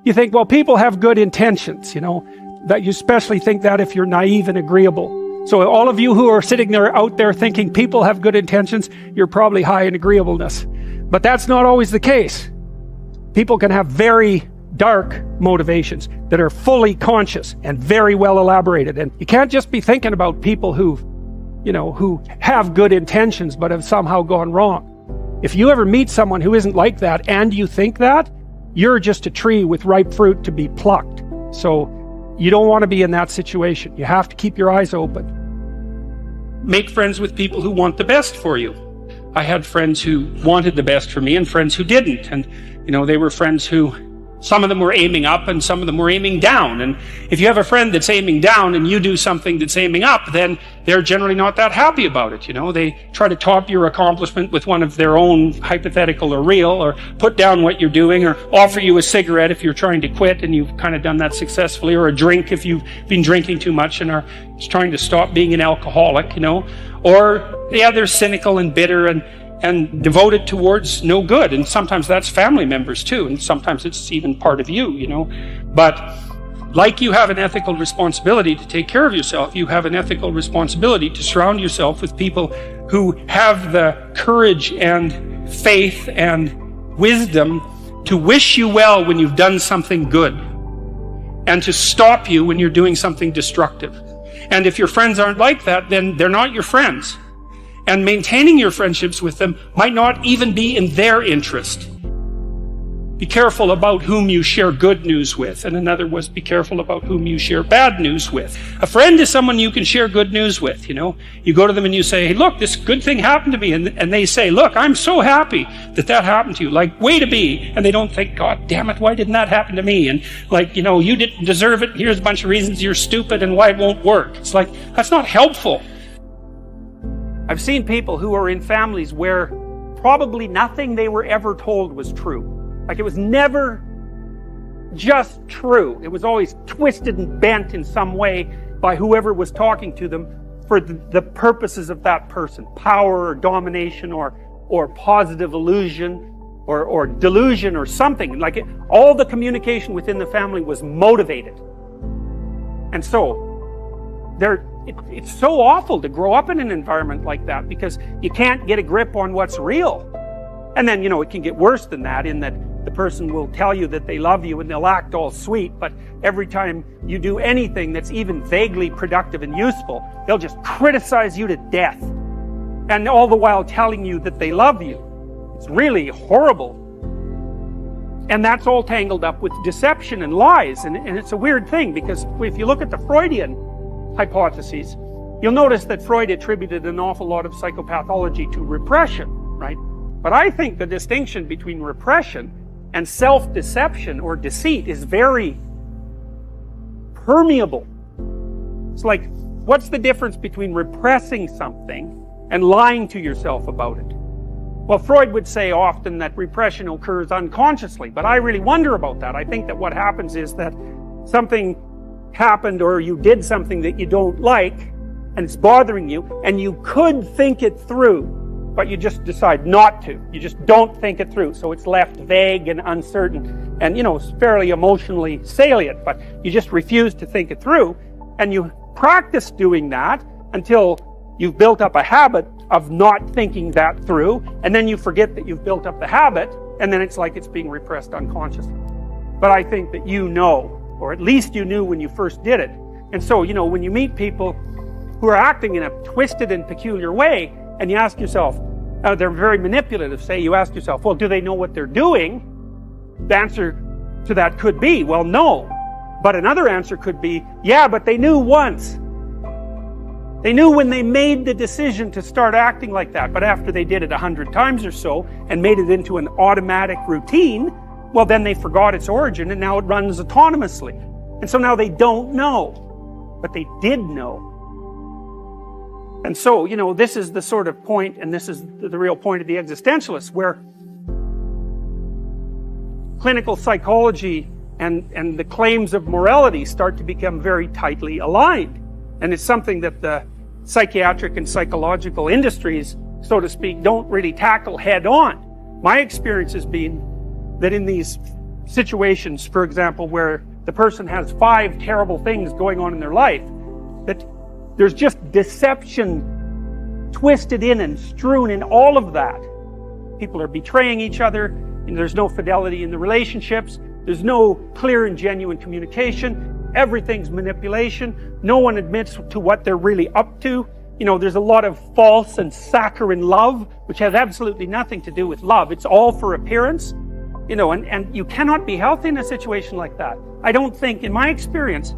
you think, well, people have good intentions, you know, that you especially think that if you're naive and agreeable. So all of you who are sitting there out there thinking people have good intentions, you're probably high in agreeableness. But that's not always the case. People can have very dark motivations that are fully conscious and very well elaborated. And you can't just be thinking about people who have good intentions but have somehow gone wrong. If you ever meet someone who isn't like that and you think that, you're just a tree with ripe fruit to be plucked. So you don't want to be in that situation. You have to keep your eyes open. Make friends with people who want the best for you. I had friends who wanted the best for me and friends who didn't. And, they were friends who, some of them were aiming up and some of them were aiming down. And if you have a friend that's aiming down and you do something that's aiming up, then they're generally not that happy about it. They try to top your accomplishment with one of their own, hypothetical or real, or put down what you're doing, or offer you a cigarette if you're trying to quit and you've kind of done that successfully, or a drink if you've been drinking too much and are trying to stop being an alcoholic, Or, they're cynical and bitter and devoted towards no good. And sometimes that's family members too, and sometimes it's even part of you, But like you have an ethical responsibility to take care of yourself, you have an ethical responsibility to surround yourself with people who have the courage and faith and wisdom to wish you well when you've done something good, and to stop you when you're doing something destructive. And if your friends aren't like that, then they're not your friends. And maintaining your friendships with them might not even be in their interest. Be careful about whom you share good news with. And another was, be careful about whom you share bad news with. A friend is someone you can share good news with, You go to them and you say, hey, look, this good thing happened to me. And they say, look, I'm so happy that happened to you. Like, way to be. And they don't think, God damn it, why didn't that happen to me? And you didn't deserve it. Here's a bunch of reasons you're stupid and why it won't work. It's like, that's not helpful. I've seen people who are in families where probably nothing they were ever told was true. Like, it was never just true. It was always twisted and bent in some way by whoever was talking to them for the purposes of that person. Power or domination or positive illusion or delusion or something. Like, all the communication within the family was motivated. And so, it's so awful to grow up in an environment like that, because you can't get a grip on what's real. And then, it can get worse than that, in that the person will tell you that they love you and they'll act all sweet, but every time you do anything that's even vaguely productive and useful, they'll just criticize you to death. And all the while telling you that they love you. It's really horrible. And that's all tangled up with deception and lies. And it's a weird thing, because if you look at the Freudian hypotheses, you'll notice that Freud attributed an awful lot of psychopathology to repression, right? But I think the distinction between repression and self-deception or deceit is very permeable. It's like, what's the difference between repressing something and lying to yourself about it? Well, Freud would say often that repression occurs unconsciously, but I really wonder about that. I think that what happens is that something happened, or you did something that you don't like and it's bothering you, and you could think it through, but you just decide not to. You just don't think it through, so it's left vague and uncertain and it's fairly emotionally salient, but you just refuse to think it through, and you practice doing that until you've built up a habit of not thinking that through, and then you forget that you've built up the habit, and then it's like it's being repressed unconsciously. But I think that or at least you knew when you first did it. And so, when you meet people who are acting in a twisted and peculiar way, and you ask yourself, they're very manipulative, say, you ask yourself, well, do they know what they're doing? The answer to that could be, well, no. But another answer could be, yeah, but they knew once. They knew when they made the decision to start acting like that, but after they did it 100 times or so, and made it into an automatic routine, well, then they forgot its origin, and now it runs autonomously. And so now they don't know, but they did know. And so, this is the sort of point, and this is the real point of the existentialists, where clinical psychology and the claims of morality start to become very tightly aligned. And it's something that the psychiatric and psychological industries, so to speak, don't really tackle head on. My experience has been that in these situations, for example, where the person has 5 terrible things going on in their life, that there's just deception twisted in and strewn in all of that. People are betraying each other, and there's no fidelity in the relationships, there's no clear and genuine communication, everything's manipulation, no one admits to what they're really up to. You know, there's a lot of false and saccharine love, which has absolutely nothing to do with love. It's all for appearance, you know, and you cannot be healthy in a situation like that. I don't think, in my experience,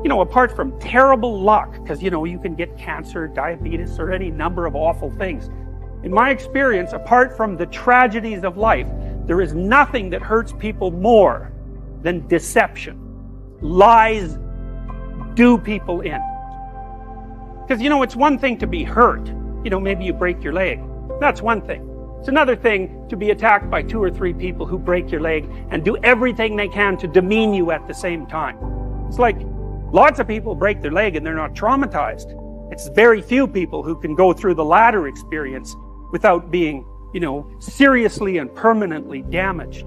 you know, apart from terrible luck, because, you know, you can get cancer, diabetes, or any number of awful things. In my experience, apart from the tragedies of life, there is nothing that hurts people more than deception. Lies do people in. Because, you know, it's one thing to be hurt. You know, maybe you break your leg. That's one thing. It's another thing to be attacked by 2 or 3 people who break your leg and do everything they can to demean you at the same time. It's like lots of people break their leg and they're not traumatized. It's very few people who can go through the latter experience without being, you know, seriously and permanently damaged.